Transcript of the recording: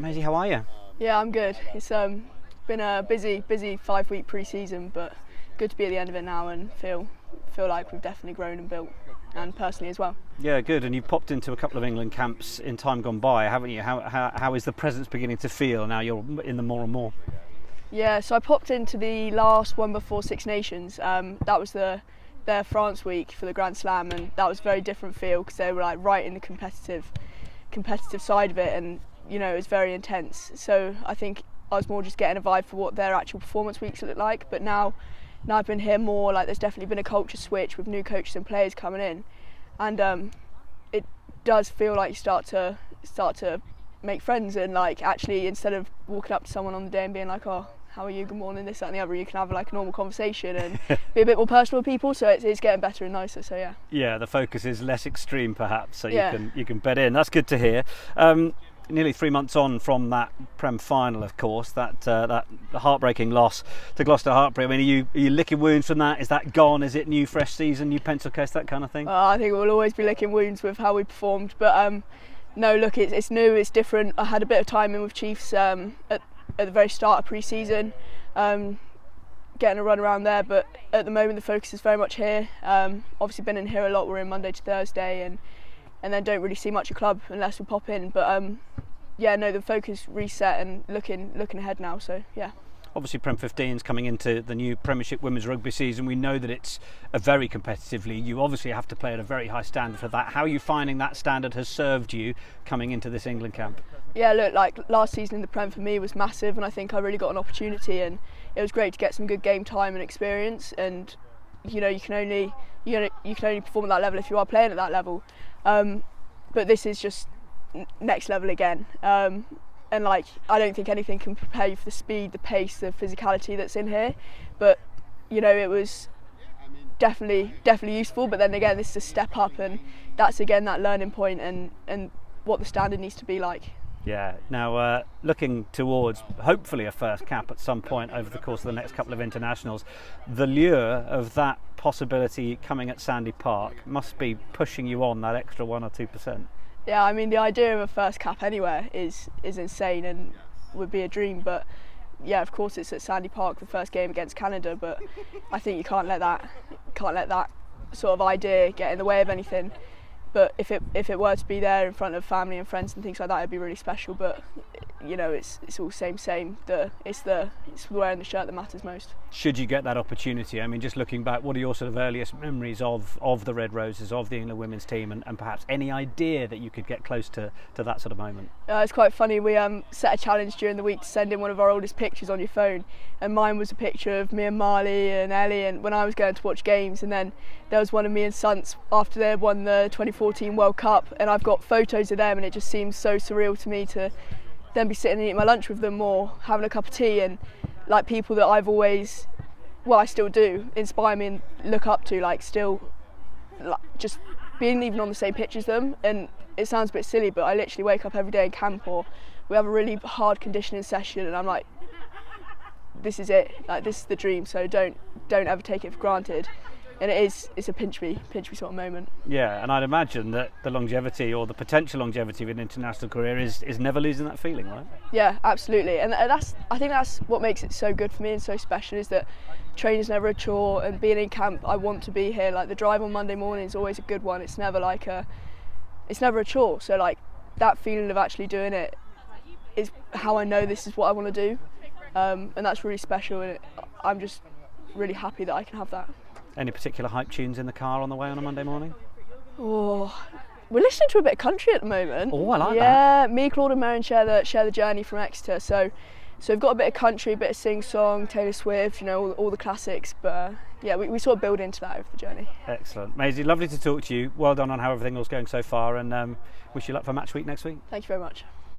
Maisy, how are you? Yeah, I'm good. It's been a busy 5-week pre-season, but good to be at the end of it now and feel like we've definitely grown and built, and personally as well. Yeah, good. And you've popped into a couple of England camps in time gone by, haven't you? How is the presence beginning to feel now you're in the more and more? Yeah, so I popped into the last one before Six Nations. That was their France week for the Grand Slam, and that was a very different feel because they were like right in the competitive side of it, and you know, it was very intense. So I think I was more just getting a vibe for what their actual performance weeks look like. But now I've been here more, like there's definitely been a culture switch with new coaches and players coming in, and it does feel like you start to make friends, and like actually instead of walking up to someone on the day and being like, oh, how are you, good morning, this, that and the other, you can have like a normal conversation and be a bit more personal with people, so it's getting better and nicer, so yeah. Yeah, the focus is less extreme perhaps, so yeah. you can bet in. That's good to hear. Nearly 3 months on from that Prem final, of course, that heartbreaking loss to Gloucester Hartpury. I mean, are you licking wounds from that? Is that gone? Is it new fresh season, new pencil case, that kind of thing? I think we'll always be licking wounds with how we performed, but no, look, it's new, it's different. I had a bit of time in with Chiefs at the very start of pre-season, getting a run around there, but at the moment the focus is very much here. Obviously been in here a lot, we're in Monday to Thursday, and then don't really see much of club unless we pop in, but yeah, no, the focus reset and looking ahead now, so yeah. Obviously Prem 15's coming into the new Premiership Women's Rugby season. We know that it's a very competitive league. You obviously have to play at a very high standard for that. How are you finding that standard has served you coming into this England camp? Yeah, look, like last season in the Prem for me was massive, and I think I really got an opportunity, and it was great to get some good game time and experience, and you know, you can only perform at that level if you are playing at that level. But this is just next level again. And like, I don't think anything can prepare you for the speed, the pace, the physicality that's in here. But you know, it was definitely useful. But then again, this is a step up, and that's again that learning point and what the standard needs to be like. Yeah. Now, looking towards hopefully a first cap at some point over the course of the next couple of internationals, the lure of that possibility coming at Sandy Park must be pushing you on that extra 1 or 2%. Yeah, I mean, the idea of a first cap anywhere is insane and would be a dream, but yeah, of course it's at Sandy Park, the first game against Canada, but I think you can't let that sort of idea get in the way of anything. But if it were to be there in front of family and friends and things like that, it'd be really special. But you know, it's all same. It's wearing the shirt that matters most. Should you get that opportunity, I mean, just looking back, what are your sort of earliest memories of the Red Roses, of the England women's team, and perhaps any idea that you could get close to that sort of moment? It's quite funny. We set a challenge during the week to send in one of our oldest pictures on your phone, and mine was a picture of me and Marley and Ellie, and when I was going to watch games, and then there was one of me and Suns after they won the 2014 World Cup, and I've got photos of them, and it just seems so surreal to me to then be sitting and eating my lunch with them or having a cup of tea, and like people that I've always, well, I still do, inspire me and look up to, like still like, just being even on the same pitch as them. And it sounds a bit silly, but I literally wake up every day in camp, or we have a really hard conditioning session, and I'm like, this is it, like this is the dream, so don't ever take it for granted. And it's a pinch me sort of moment. Yeah, and I'd imagine that the longevity or the potential longevity of an international career is never losing that feeling, right? Yeah, absolutely. And I think that's what makes it so good for me and so special, is that training's never a chore, and being in camp, I want to be here. Like the drive on Monday morning is always a good one. It's never a chore. So like that feeling of actually doing it is how I know this is what I want to do, and that's really special. And I'm just really happy that I can have that. Any particular hype tunes in the car on the way on a Monday morning? Oh, we're listening to a bit of country at the moment. Oh, I like that. Yeah, me, Claude and Marion share the journey from Exeter. So we've got a bit of country, a bit of sing-song, Taylor Swift, you know, all the classics. But yeah, we sort of build into that over the journey. Excellent. Maisy, lovely to talk to you. Well done on how everything was going so far, and wish you luck for match week next week. Thank you very much.